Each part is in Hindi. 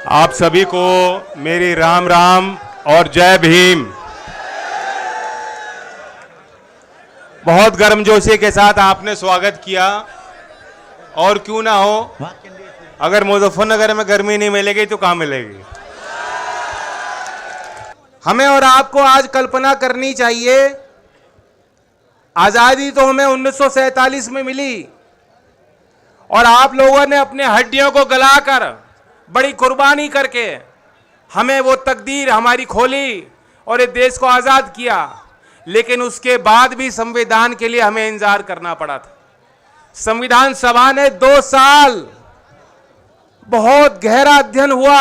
आप सभी को मेरी राम राम और जय भीम। बहुत गर्मजोशी के साथ आपने स्वागत किया। और क्यों ना हो, अगर मुजफ्फरनगर में गर्मी नहीं मिलेगी तो कहाँ मिलेगी। हमें और आपको आज कल्पना करनी चाहिए, आजादी तो हमें 1947 में मिली और आप लोगों ने अपने हड्डियों को गलाकर बड़ी कुर्बानी करके हमें वो तकदीर हमारी खोली और ये देश को आज़ाद किया। लेकिन उसके बाद भी संविधान के लिए हमें इंतजार करना पड़ा था। संविधान सभा ने 2 साल बहुत गहरा अध्ययन हुआ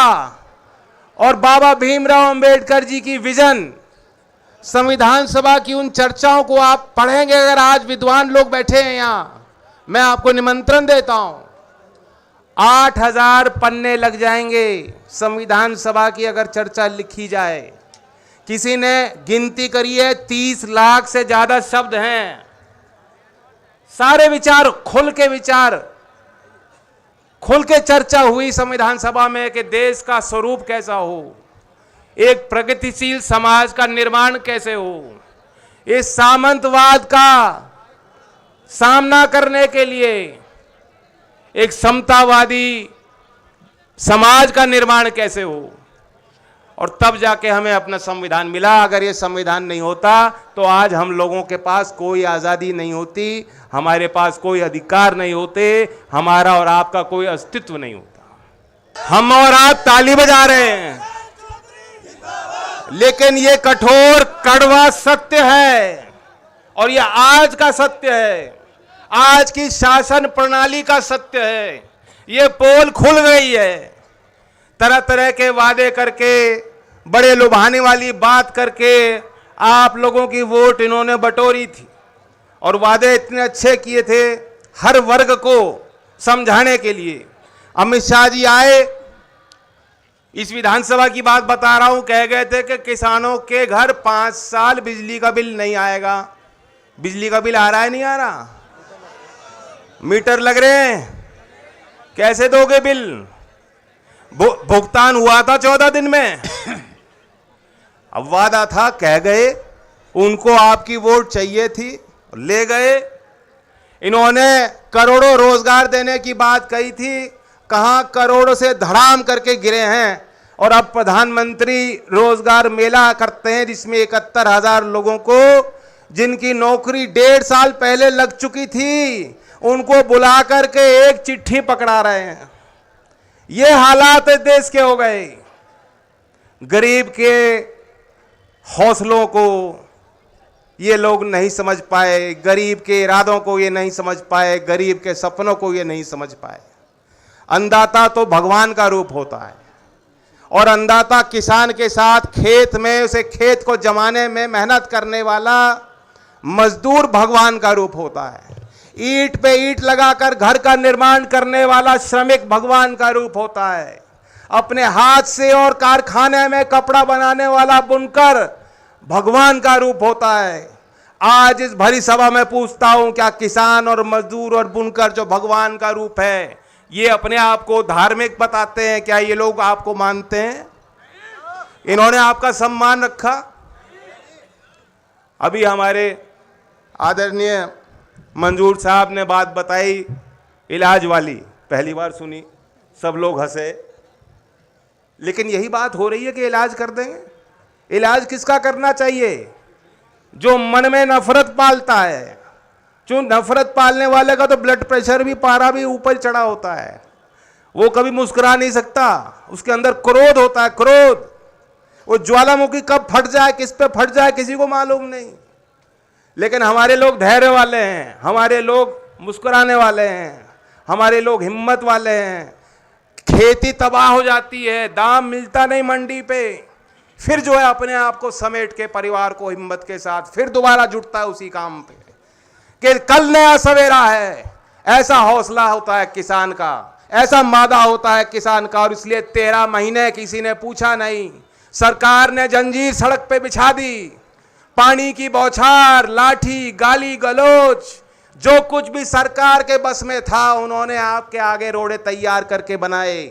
और बाबा भीमराव अंबेडकर जी की विजन, संविधान सभा की उन चर्चाओं को आप पढ़ेंगे। अगर आज विद्वान लोग बैठे हैं यहाँ, मैं आपको निमंत्रण देता हूं। 8000 पन्ने लग जाएंगे संविधान सभा की अगर चर्चा लिखी जाए। किसी ने गिनती करी है, 30 लाख से ज्यादा शब्द हैं। सारे विचार खुल के चर्चा हुई संविधान सभा में कि देश का स्वरूप कैसा हो, एक प्रगतिशील समाज का निर्माण कैसे हो, इस सामंतवाद का सामना करने के लिए एक समतावादी समाज का निर्माण कैसे हो। और तब जाके हमें अपना संविधान मिला। अगर ये संविधान नहीं होता तो आज हम लोगों के पास कोई आज़ादी नहीं होती, हमारे पास कोई अधिकार नहीं होते, हमारा और आपका कोई अस्तित्व नहीं होता। हम और आप ताली बजा रहे हैं, लेकिन ये कठोर कड़वा सत्य है और ये आज का सत्य है, आज की शासन प्रणाली का सत्य है। ये पोल खुल गई है। तरह तरह के वादे करके, बड़े लुभाने वाली बात करके आप लोगों की वोट इन्होंने बटोरी थी और वादे इतने अच्छे किए थे हर वर्ग को समझाने के लिए। अमित शाह जी आए, इस विधानसभा की बात बता रहा हूं, कह गए थे कि किसानों के घर 5 साल बिजली का बिल नहीं आएगा। बिजली का बिल आ रहा है, नहीं आ रहा? मीटर लग रहे हैं, कैसे दोगे बिल? भुगतान हुआ था 14 दिन में। अब वादा था, कह गए, उनको आपकी वोट चाहिए थी, ले गए। इन्होंने करोड़ों रोजगार देने की बात कही थी, कहां करोड़ों से धड़ाम करके गिरे हैं। और अब प्रधानमंत्री रोजगार मेला करते हैं जिसमें 71,000 लोगों को, जिनकी नौकरी 1.5 साल पहले लग चुकी थी, उनको बुला करके एक चिट्ठी पकड़ा रहे हैं। ये हालात देश के हो गए। गरीब के हौसलों को ये लोग नहीं समझ पाए, गरीब के इरादों को ये नहीं समझ पाए, गरीब के सपनों को ये नहीं समझ पाए। अन्नदाता तो भगवान का रूप होता है और अन्नदाता किसान के साथ खेत में उसे खेत को जमाने में मेहनत करने वाला मजदूर भगवान का रूप होता है। ईंट पे ईंट लगाकर घर का निर्माण करने वाला श्रमिक भगवान का रूप होता है। अपने हाथ से और कारखाने में कपड़ा बनाने वाला बुनकर भगवान का रूप होता है। आज इस भरी सभा में पूछता हूं, क्या किसान और मजदूर और बुनकर जो भगवान का रूप है, ये अपने आप को धार्मिक बताते हैं? क्या ये लोग आपको मानते हैं? इन्होंने आपका सम्मान रखा? अभी हमारे आदरणीय मंजूर साहब ने बात बताई इलाज वाली, पहली बार सुनी, सब लोग हंसे। लेकिन यही बात हो रही है कि इलाज कर देंगे। इलाज किसका करना चाहिए? जो मन में नफरत पालता है। जो नफरत पालने वाले का तो ब्लड प्रेशर भी, पारा भी ऊपर चढ़ा होता है, वो कभी मुस्कुरा नहीं सकता। उसके अंदर क्रोध होता है, क्रोध। वो ज्वालामुखी कब फट जाए, किस पे फट जाए, किसी को मालूम नहीं। लेकिन हमारे लोग धैर्य वाले हैं, हमारे लोग मुस्कुराने वाले हैं, हमारे लोग हिम्मत वाले हैं। खेती तबाह हो जाती है, दाम मिलता नहीं मंडी पे, फिर जो है अपने आप को समेट के परिवार को हिम्मत के साथ फिर दोबारा जुटता है उसी काम पे कि कल नया सवेरा है। ऐसा हौसला होता है किसान का, ऐसा मादा होता है किसान का। और इसलिए 13 महीने किसी ने पूछा नहीं। सरकार ने जंजीर सड़क पे बिछा दी, पानी की बौछार, लाठी, गाली गलौज, जो कुछ भी सरकार के बस में था उन्होंने आपके आगे रोड़े तैयार करके बनाए।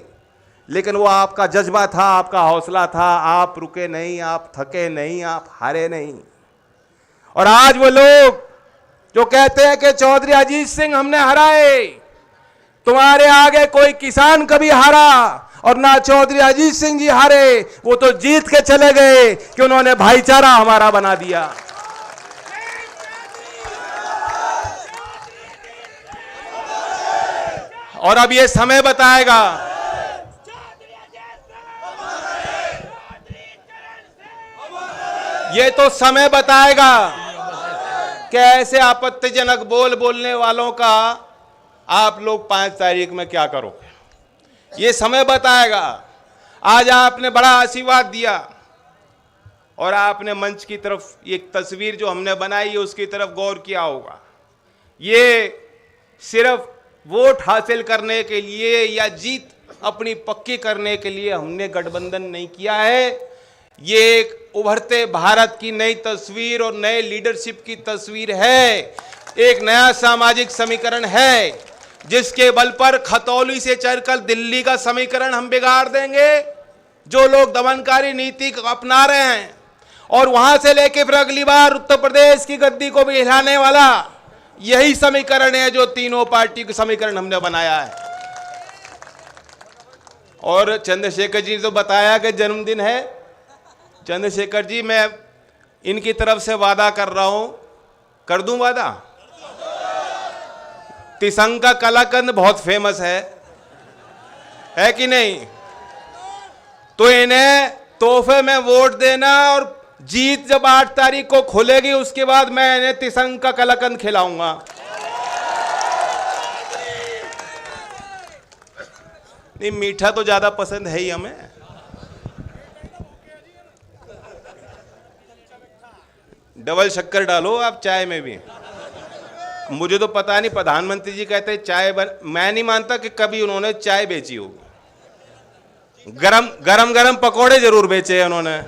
लेकिन वो आपका जज्बा था, आपका हौसला था, आप रुके नहीं, आप थके नहीं, आप हारे नहीं। और आज वो लोग जो कहते हैं कि चौधरी अजीत सिंह हमने हराए, तुम्हारे आगे कोई किसान कभी हारा और ना चौधरी अजीत सिंह जी हारे, वो तो जीत के चले गए कि उन्होंने भाईचारा हमारा बना दिया। और अब ये समय बताएगा, ये तो समय बताएगा कि ऐसे आपत्तिजनक बोल बोलने वालों का आप लोग 5 तारीख में क्या करोगे, ये समय बताएगा। आज आपने बड़ा आशीर्वाद दिया और आपने मंच की तरफ एक तस्वीर जो हमने बनाई है उसकी तरफ गौर किया होगा। ये सिर्फ वोट हासिल करने के लिए या जीत अपनी पक्की करने के लिए हमने गठबंधन नहीं किया है। ये एक उभरते भारत की नई तस्वीर और नए लीडरशिप की तस्वीर है। एक नया सामाजिक समीकरण है जिसके बल पर खतौली से चढ़कर दिल्ली का समीकरण हम बिगाड़ देंगे। जो लोग दमनकारी नीति अपना रहे हैं और वहां से लेके फिर अगली बार उत्तर प्रदेश की गद्दी को भी हिलाने वाला यही समीकरण है जो तीनों पार्टी का समीकरण हमने बनाया है। और चंद्रशेखर जी ने तो बताया कि जन्मदिन है। चंद्रशेखर जी, मैं इनकी तरफ से वादा कर रहा हूं, कर दूं वादा। तिसंग का कलाकंद बहुत फेमस है कि नहीं? तो इन्हें तोहफे में वोट देना और जीत जब 8 तारीख को खुलेगी उसके बाद मैं इन्हें तिसंग का कलाकंद खिलाऊंगा। नहीं, मीठा तो ज्यादा पसंद है ही हमें। डबल शक्कर डालो आप चाय में भी। मुझे तो पता नहीं, प्रधानमंत्री जी कहते हैं चाय मैं नहीं मानता कि कभी उन्होंने चाय बेची होगी। गरम पकोड़े जरूर बेचे हैं उन्होंने।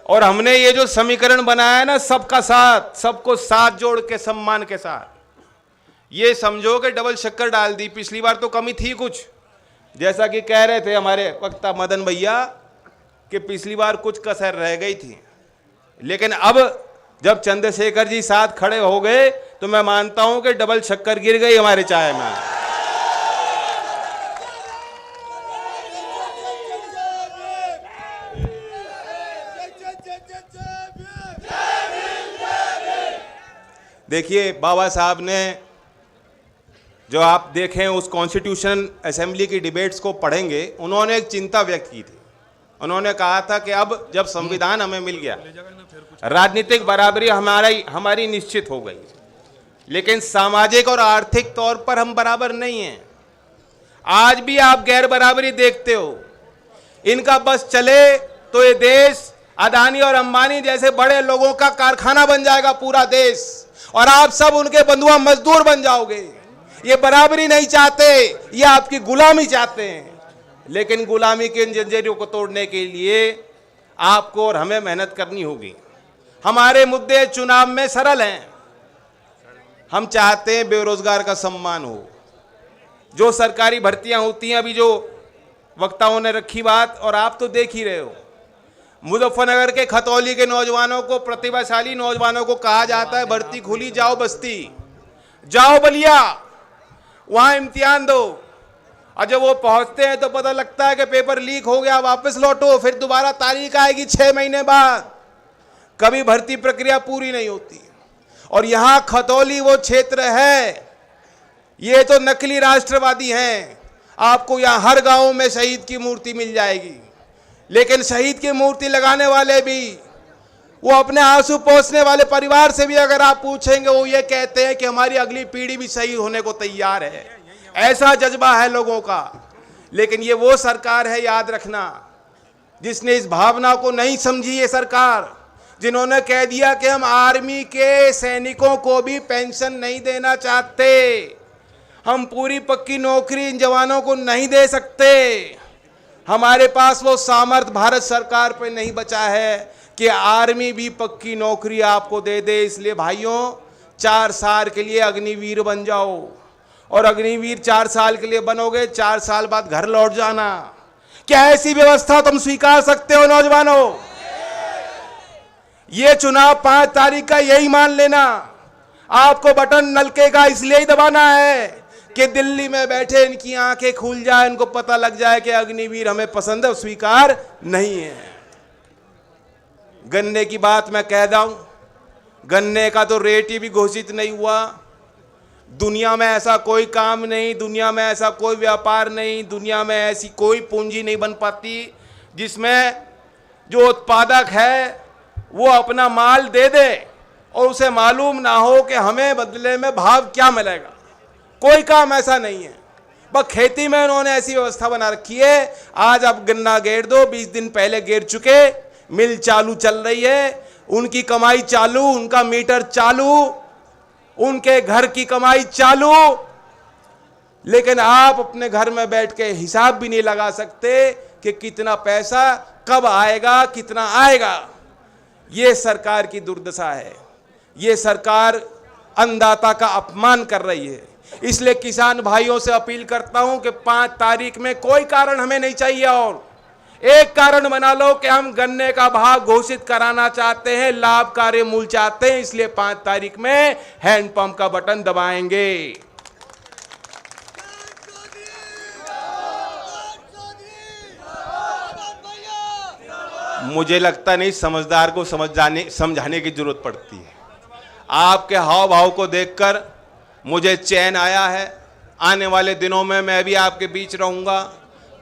और हमने ये जो समीकरण बनाया है ना, सबका साथ, सबको साथ जोड़ के सम्मान के साथ, ये समझो कि डबल शक्कर डाल दी। पिछली बार तो कमी थी कुछ, जैसा कि कह रहे थे हमारे वक्ता मदन भैया कि पिछली बार कुछ कसर रह गई थी। लेकिन अब जब चंद्रशेखर जी साथ खड़े हो गए तो मैं मानता हूं कि डबल शक्कर गिर गई हमारे चाय में। देखिए, बाबा साहब ने जो आप देखें उस कॉन्स्टिट्यूशन असेंबली की डिबेट्स को पढ़ेंगे, उन्होंने एक चिंता व्यक्त की थी। उन्होंने कहा था कि अब जब संविधान हमें मिल गया, राजनीतिक बराबरी हमारी निश्चित हो गई, लेकिन सामाजिक और आर्थिक तौर पर हम बराबर नहीं हैं। आज भी आप गैर बराबरी देखते हो। इनका बस चले तो ये देश अदानी और अंबानी जैसे बड़े लोगों का कारखाना बन जाएगा पूरा देश, और आप सब उनके बंधुआ मजदूर बन जाओगे। ये बराबरी नहीं चाहते, ये आपकी गुलामी चाहते हैं। लेकिन गुलामी के इन जंजीरों को तोड़ने के लिए आपको और हमें मेहनत करनी होगी। हमारे मुद्दे चुनाव में सरल हैं। हम चाहते हैं बेरोजगार का सम्मान हो। जो सरकारी भर्तियां होती हैं, अभी जो वक्ताओं ने रखी बात, और आप तो देख ही रहे हो, मुजफ्फरनगर के खतौली के नौजवानों को, प्रतिभाशाली नौजवानों को कहा जाता है भर्ती खुली, जाओ बस्ती, जाओ बलिया, वहां इम्तिहान दो। और जब वो पहुंचते हैं तो पता लगता है कि पेपर लीक हो गया, वापस लौटो, फिर दोबारा तारीख आएगी 6 महीने बाद। कभी भर्ती प्रक्रिया पूरी नहीं होती। और यहां खतौली वो क्षेत्र है, ये तो नकली राष्ट्रवादी हैं। आपको यहां हर गांव में शहीद की मूर्ति मिल जाएगी, लेकिन शहीद की मूर्ति लगाने वाले भी, वो अपने आंसू पोंछने वाले परिवार से भी अगर आप पूछेंगे, वो ये कहते हैं कि हमारी अगली पीढ़ी भी शहीद होने को तैयार है। ऐसा जज्बा है लोगों का। लेकिन ये वो सरकार है, याद रखना, जिसने इस भावना को नहीं समझी। ये सरकार जिन्होंने कह दिया कि हम आर्मी के सैनिकों को भी पेंशन नहीं देना चाहते, हम पूरी पक्की नौकरी इन जवानों को नहीं दे सकते। हमारे पास वो सामर्थ्य भारत सरकार पे नहीं बचा है कि आर्मी भी पक्की नौकरी आपको दे दे। इसलिए भाइयों, 4 साल के लिए अग्निवीर बन जाओ और अग्निवीर 4 साल के लिए बनोगे, 4 साल बाद घर लौट जाना। क्या ऐसी व्यवस्था तुम स्वीकार सकते हो नौजवानों? ये चुनाव 5 तारीख का यही मान लेना, आपको बटन नलके का इसलिए ही दबाना है कि दिल्ली में बैठे इनकी आंखें खुल जाए, इनको पता लग जाए कि अग्निवीर हमें पसंद है, स्वीकार नहीं है। गन्ने की बात मैं कह दूं, गन्ने का तो रेट ही भी घोषित नहीं हुआ। दुनिया में ऐसा कोई काम नहीं, दुनिया में ऐसा कोई व्यापार नहीं, दुनिया में ऐसी कोई पूंजी नहीं बन पाती जिसमें जो उत्पादक है वो अपना माल दे दे और उसे मालूम ना हो कि हमें बदले में भाव क्या मिलेगा। कोई काम ऐसा नहीं है। बस खेती में उन्होंने ऐसी व्यवस्था बना रखी है, आज आप गन्ना गेर दो, 20 दिन पहले गेर चुके, मिल चालू चल रही है, उनकी कमाई चालू, उनका मीटर चालू, उनके घर की कमाई चालू। लेकिन आप अपने घर में बैठ के हिसाब भी नहीं लगा सकते कि कितना पैसा कब आएगा, कितना आएगा। ये सरकार की दुर्दशा है। ये सरकार अन्नदाता का अपमान कर रही है। इसलिए किसान भाइयों से अपील करता हूं कि 5 तारीख में कोई कारण हमें नहीं चाहिए, और एक कारण बना लो कि हम गन्ने का भाव घोषित कराना चाहते हैं, लाभकारी मूल्य चाहते हैं, इसलिए 5 तारीख में हैंडपंप का बटन दबाएंगे। मुझे लगता नहीं समझदार को समझाने की जरूरत पड़ती है। आपके हाव भाव को देखकर मुझे चैन आया है। आने वाले दिनों में मैं भी आपके बीच रहूंगा,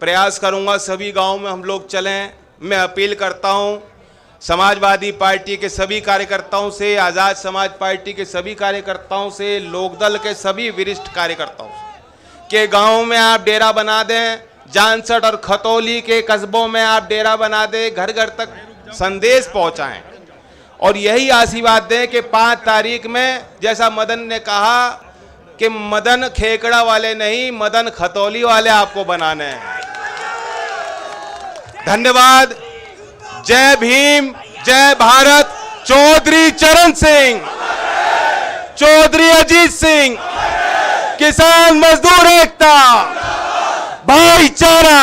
प्रयास करूंगा सभी गांव में हम लोग चलें। मैं अपील करता हूं समाजवादी पार्टी के सभी कार्यकर्ताओं से, आज़ाद समाज पार्टी के सभी कार्यकर्ताओं से, लोकदल के सभी वरिष्ठ कार्यकर्ताओं से कि गाँव में आप डेरा बना दें, जानसठ और खतौली के कस्बों में आप डेरा बना दें, घर घर तक संदेश पहुंचाएं और यही आशीर्वाद दें कि 5 तारीख में जैसा मदन ने कहा कि मदन खेकड़ा वाले नहीं, मदन खतौली वाले आपको बनाने हैं। धन्यवाद। जय भीम, जय भारत। चौधरी चरण सिंह, चौधरी अजीत सिंह, किसान मजदूर एकता, भाईचारा।